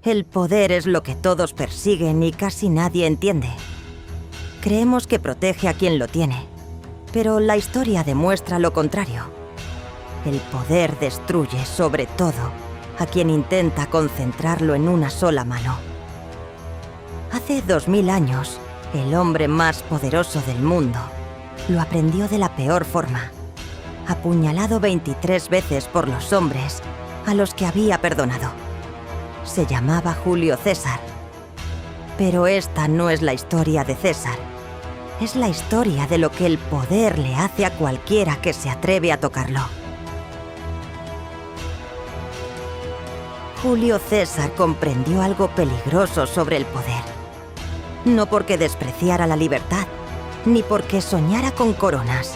El poder es lo que todos persiguen y casi nadie entiende. Creemos que protege a quien lo tiene, pero la historia demuestra lo contrario. El poder destruye, sobre todo, a quien intenta concentrarlo en una sola mano. Hace 2000 años, el hombre más poderoso del mundo lo aprendió de la peor forma, apuñalado 23 veces por los hombres a los que había perdonado. Se llamaba Julio César. Pero esta no es la historia de César. Es la historia de lo que el poder le hace a cualquiera que se atreve a tocarlo. Julio César comprendió algo peligroso sobre el poder. No porque despreciara la libertad, ni porque soñara con coronas,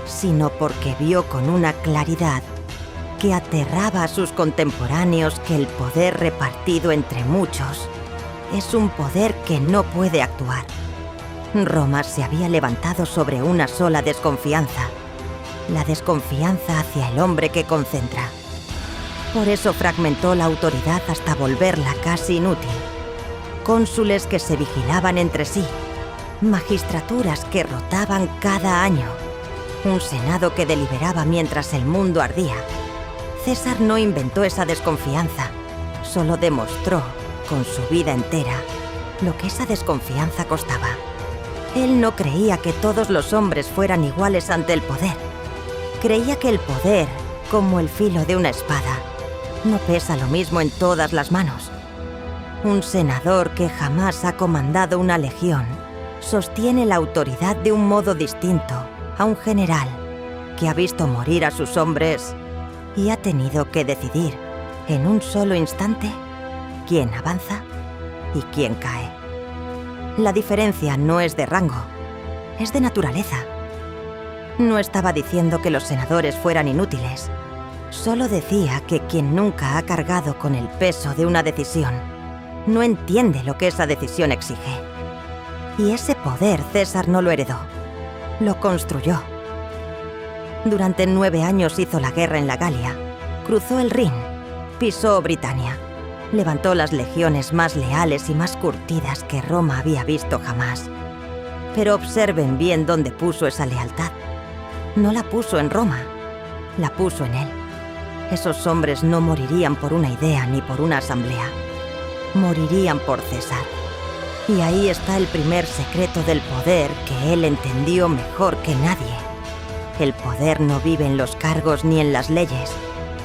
sino porque vio con una claridad que aterraba a sus contemporáneos que el poder repartido entre muchos es un poder que no puede actuar. Roma se había levantado sobre una sola desconfianza, la desconfianza hacia el hombre que concentra. Por eso fragmentó la autoridad hasta volverla casi inútil. Cónsules que se vigilaban entre sí, magistraturas que rotaban cada año, un senado que deliberaba mientras el mundo ardía. César no inventó esa desconfianza, solo demostró, con su vida entera, lo que esa desconfianza costaba. Él no creía que todos los hombres fueran iguales ante el poder. Creía que el poder, como el filo de una espada, no pesa lo mismo en todas las manos. Un senador que jamás ha comandado una legión sostiene la autoridad de un modo distinto a un general que ha visto morir a sus hombres y ha tenido que decidir en un solo instante quién avanza y quién cae. La diferencia no es de rango, es de naturaleza. No estaba diciendo que los senadores fueran inútiles, solo decía que quien nunca ha cargado con el peso de una decisión no entiende lo que esa decisión exige. Y ese poder César no lo heredó, lo construyó. Durante 9 años hizo la guerra en la Galia, cruzó el Rin, pisó Britania, levantó las legiones más leales y más curtidas que Roma había visto jamás. Pero observen bien dónde puso esa lealtad. No la puso en Roma, la puso en él. Esos hombres no morirían por una idea ni por una asamblea. Morirían por César. Y ahí está el primer secreto del poder que él entendió mejor que nadie. El poder no vive en los cargos ni en las leyes,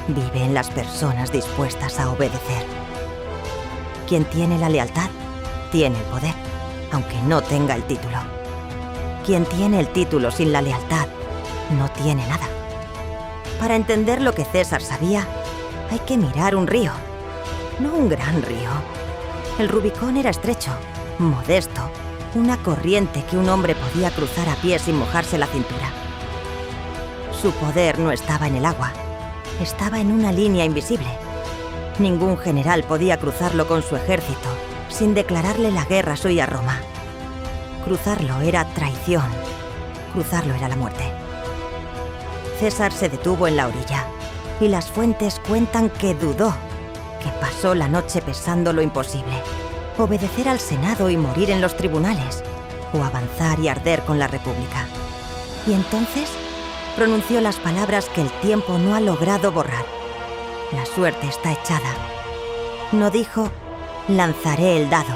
vive en las personas dispuestas a obedecer. Quien tiene la lealtad, tiene el poder, aunque no tenga el título. Quien tiene el título sin la lealtad, no tiene nada. Para entender lo que César sabía, hay que mirar un río, no un gran río. El Rubicón era estrecho, modesto, una corriente que un hombre podía cruzar a pie sin mojarse la cintura. Su poder no estaba en el agua, estaba en una línea invisible. Ningún general podía cruzarlo con su ejército sin declararle la guerra suya a Roma. Cruzarlo era traición, cruzarlo era la muerte. César se detuvo en la orilla, y las fuentes cuentan que dudó, que pasó la noche pesando lo imposible, obedecer al Senado y morir en los tribunales, o avanzar y arder con la República. Y entonces pronunció las palabras que el tiempo no ha logrado borrar. La suerte está echada. No dijo, lanzaré el dado,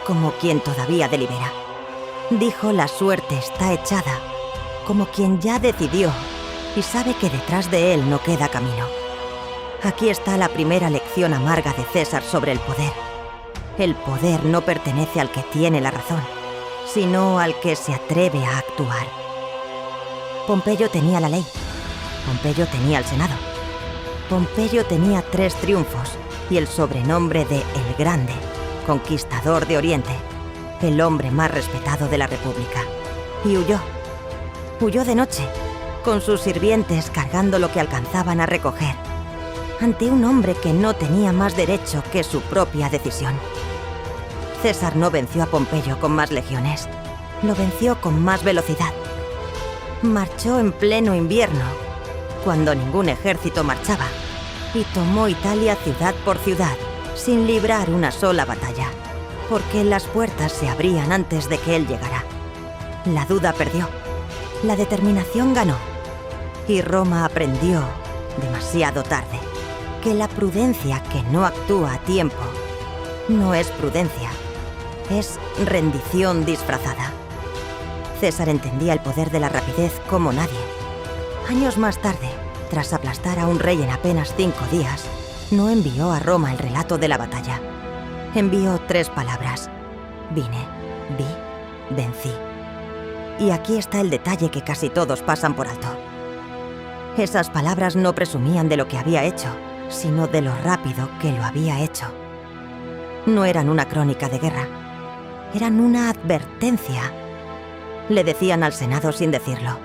como quien todavía delibera. Dijo, la suerte está echada, como quien ya decidió y sabe que detrás de él no queda camino. Aquí está la primera lección amarga de César sobre el poder. El poder no pertenece al que tiene la razón, sino al que se atreve a actuar. Pompeyo tenía la ley. Pompeyo tenía el Senado. Pompeyo tenía 3 triunfos y el sobrenombre de El Grande, conquistador de Oriente, el hombre más respetado de la República. Y huyó. Huyó de noche, con sus sirvientes cargando lo que alcanzaban a recoger, ante un hombre que no tenía más derecho que su propia decisión. César no venció a Pompeyo con más legiones, lo venció con más velocidad. Marchó en pleno invierno, cuando ningún ejército marchaba, y tomó Italia ciudad por ciudad, sin librar una sola batalla, porque las puertas se abrían antes de que él llegara. La duda perdió, la determinación ganó, y Roma aprendió, demasiado tarde, que la prudencia que no actúa a tiempo no es prudencia, es rendición disfrazada. César entendía el poder de la rapidez como nadie. Años más tarde, tras aplastar a un rey en apenas 5 días, no envió a Roma el relato de la batalla. Envió 3 palabras: vine, vi, vencí. Y aquí está el detalle que casi todos pasan por alto. Esas palabras no presumían de lo que había hecho, sino de lo rápido que lo había hecho. No eran una crónica de guerra, eran una advertencia. Le decían al Senado sin decirlo: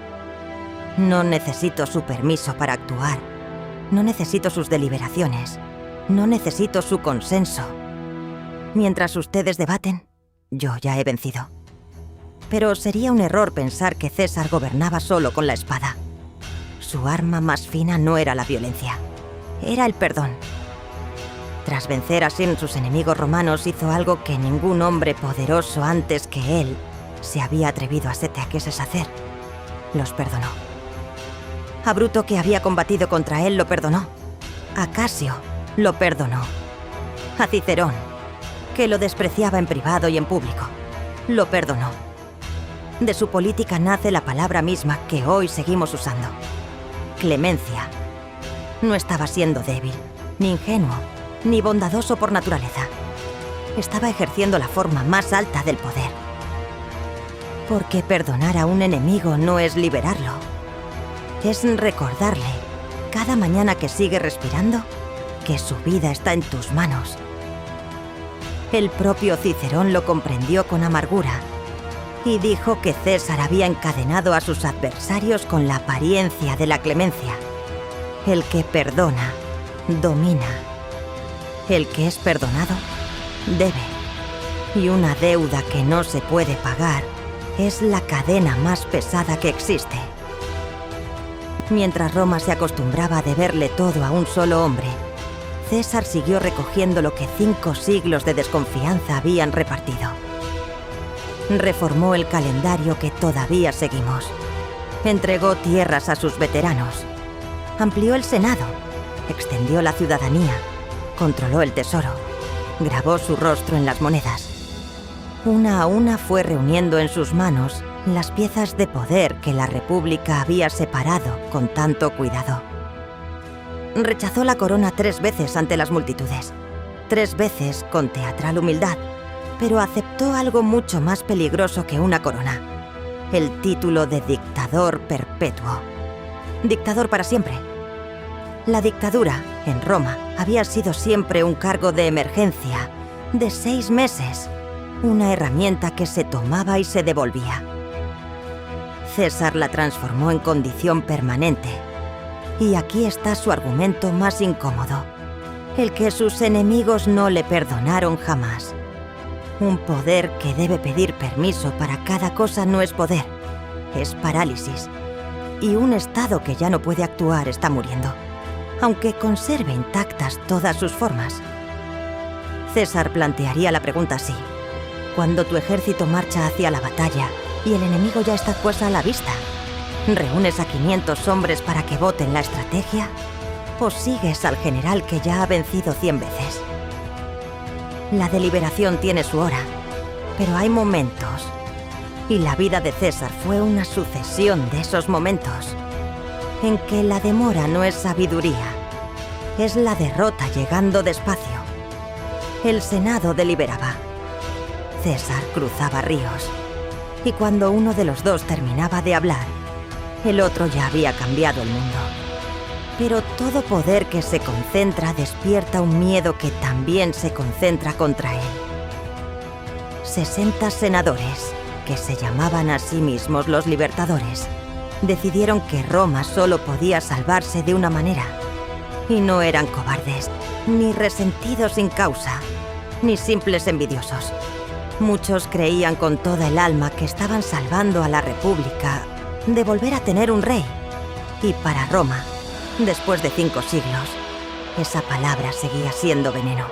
no necesito su permiso para actuar, no necesito sus deliberaciones, no necesito su consenso. Mientras ustedes debaten, yo ya he vencido. Pero sería un error pensar que César gobernaba solo con la espada. Su arma más fina no era la violencia, era el perdón. Tras vencer así a sus enemigos romanos, hizo algo que ningún hombre poderoso antes que él se había atrevido a 7 aqueses a hacer. Los perdonó. A Bruto, que había combatido contra él, lo perdonó. A Casio lo perdonó. A Cicerón, que lo despreciaba en privado y en público, lo perdonó. De su política nace la palabra misma que hoy seguimos usando: clemencia. No estaba siendo débil, ni ingenuo, ni bondadoso por naturaleza. Estaba ejerciendo la forma más alta del poder. Porque perdonar a un enemigo no es liberarlo. Es recordarle, cada mañana que sigue respirando, que su vida está en tus manos. El propio Cicerón lo comprendió con amargura y dijo que César había encadenado a sus adversarios con la apariencia de la clemencia. El que perdona, domina. El que es perdonado, debe. Y una deuda que no se puede pagar es la cadena más pesada que existe. Mientras Roma se acostumbraba a deberle todo a un solo hombre, César siguió recogiendo lo que 5 siglos de desconfianza habían repartido. Reformó el calendario que todavía seguimos. Entregó tierras a sus veteranos. Amplió el Senado. Extendió la ciudadanía. Controló el tesoro. Grabó su rostro en las monedas. Una a una fue reuniendo en sus manos las piezas de poder que la República había separado con tanto cuidado. Rechazó la corona 3 veces ante las multitudes, 3 veces con teatral humildad, pero aceptó algo mucho más peligroso que una corona: el título de dictador perpetuo. Dictador para siempre. La dictadura, en Roma, había sido siempre un cargo de emergencia, de 6 meses, una herramienta que se tomaba y se devolvía. César la transformó en condición permanente. Y aquí está su argumento más incómodo: el que sus enemigos no le perdonaron jamás. Un poder que debe pedir permiso para cada cosa no es poder, es parálisis. Y un Estado que ya no puede actuar está muriendo, aunque conserve intactas todas sus formas. César plantearía la pregunta así: cuando tu ejército marcha hacia la batalla y el enemigo ya está pues a la vista, ¿reúnes a 500 hombres para que voten la estrategia? ¿O sigues al general que ya ha vencido 100 veces? La deliberación tiene su hora, pero hay momentos. Y la vida de César fue una sucesión de esos momentos, en que la demora no es sabiduría, es la derrota llegando despacio. El Senado deliberaba. César cruzaba ríos. Y cuando uno de los dos terminaba de hablar, el otro ya había cambiado el mundo. Pero todo poder que se concentra despierta un miedo que también se concentra contra él. 60 senadores, que se llamaban a sí mismos los libertadores, decidieron que Roma solo podía salvarse de una manera. Y no eran cobardes, ni resentidos sin causa, ni simples envidiosos. Muchos creían con toda el alma que estaban salvando a la República de volver a tener un rey. Y para Roma, después de 5 siglos, esa palabra seguía siendo veneno.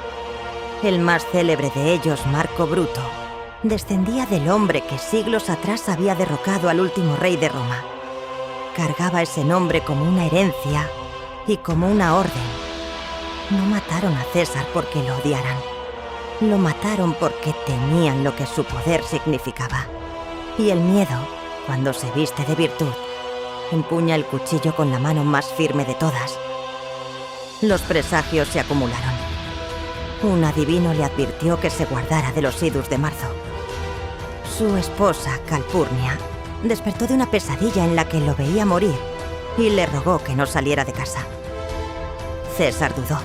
El más célebre de ellos, Marco Bruto, descendía del hombre que siglos atrás había derrocado al último rey de Roma. Cargaba ese nombre como una herencia y como una orden. No mataron a César porque lo odiaran. Lo mataron porque temían lo que su poder significaba. Y el miedo, cuando se viste de virtud, empuña el cuchillo con la mano más firme de todas. Los presagios se acumularon. Un adivino le advirtió que se guardara de los idus de marzo. Su esposa, Calpurnia, despertó de una pesadilla en la que lo veía morir y le rogó que no saliera de casa. César dudó.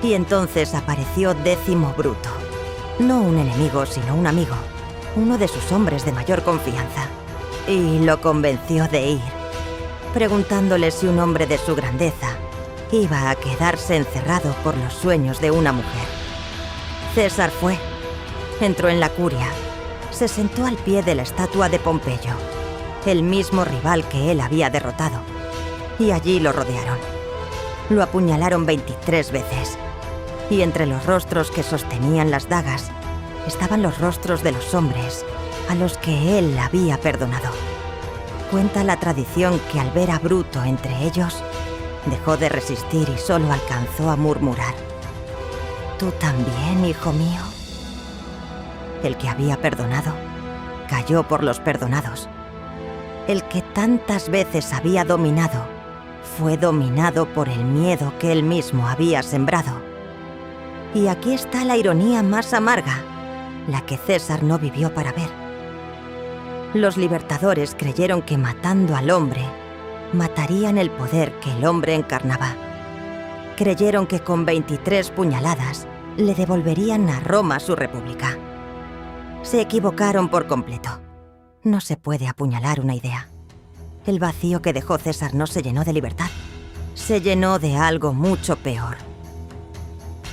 Y entonces apareció Décimo Bruto. No un enemigo, sino un amigo. Uno de sus hombres de mayor confianza. Y lo convenció de ir, preguntándole si un hombre de su grandeza iba a quedarse encerrado por los sueños de una mujer. César fue. Entró en la curia. Se sentó al pie de la estatua de Pompeyo, el mismo rival que él había derrotado. Y allí lo rodearon. Lo apuñalaron 23 veces. Y entre los rostros que sostenían las dagas estaban los rostros de los hombres a los que él había perdonado. Cuenta la tradición que al ver a Bruto entre ellos, dejó de resistir y solo alcanzó a murmurar: «¿Tú también, hijo mío?». El que había perdonado cayó por los perdonados. El que tantas veces había dominado fue dominado por el miedo que él mismo había sembrado. Y aquí está la ironía más amarga, la que César no vivió para ver. Los libertadores creyeron que matando al hombre, matarían el poder que el hombre encarnaba. Creyeron que con 23 puñaladas le devolverían a Roma su república. Se equivocaron por completo. No se puede apuñalar una idea. El vacío que dejó César no se llenó de libertad. Se llenó de algo mucho peor.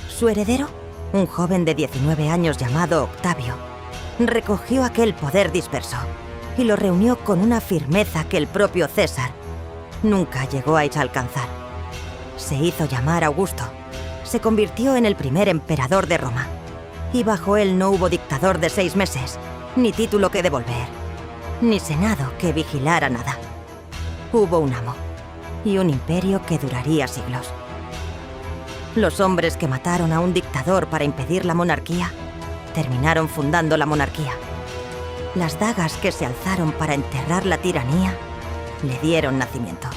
Su heredero, un joven de 19 años llamado Octavio, recogió aquel poder disperso y lo reunió con una firmeza que el propio César nunca llegó a alcanzar. Se hizo llamar Augusto. Se convirtió en el primer emperador de Roma. Y bajo él no hubo dictador de 6 meses, ni título que devolver, ni senado que vigilara nada. Hubo un amo y un imperio que duraría siglos. Los hombres que mataron a un dictador para impedir la monarquía terminaron fundando la monarquía. Las dagas que se alzaron para enterrar la tiranía le dieron nacimiento.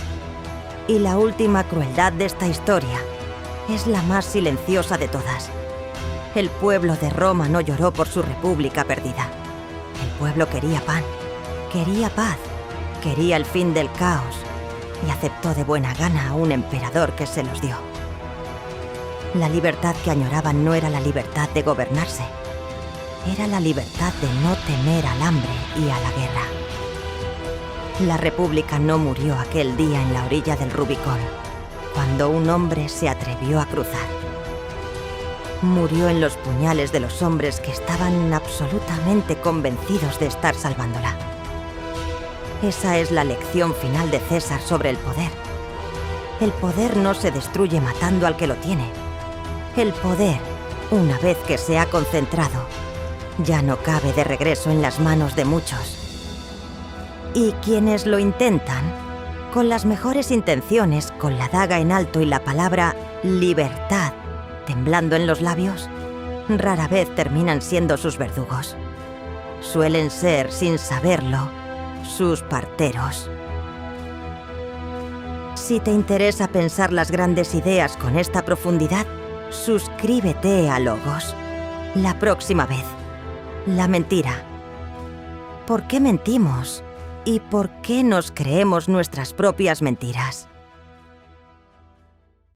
Y la última crueldad de esta historia es la más silenciosa de todas. El pueblo de Roma no lloró por su república perdida. El pueblo quería pan, quería paz, quería el fin del caos y aceptó de buena gana a un emperador que se los dio. La libertad que añoraban no era la libertad de gobernarse, era la libertad de no temer al hambre y a la guerra. La república no murió aquel día en la orilla del Rubicón, cuando un hombre se atrevió a cruzar. Murió en los puñales de los hombres que estaban absolutamente convencidos de estar salvándola. Esa es la lección final de César sobre el poder. El poder no se destruye matando al que lo tiene. El poder, una vez que se ha concentrado, ya no cabe de regreso en las manos de muchos. Y quienes lo intentan, con las mejores intenciones, con la daga en alto y la palabra libertad temblando en los labios, rara vez terminan siendo sus verdugos. Suelen ser, sin saberlo, sus parteros. Si te interesa pensar las grandes ideas con esta profundidad, suscríbete a Logos. La próxima vez, la mentira. ¿Por qué mentimos? ¿Y por qué nos creemos nuestras propias mentiras?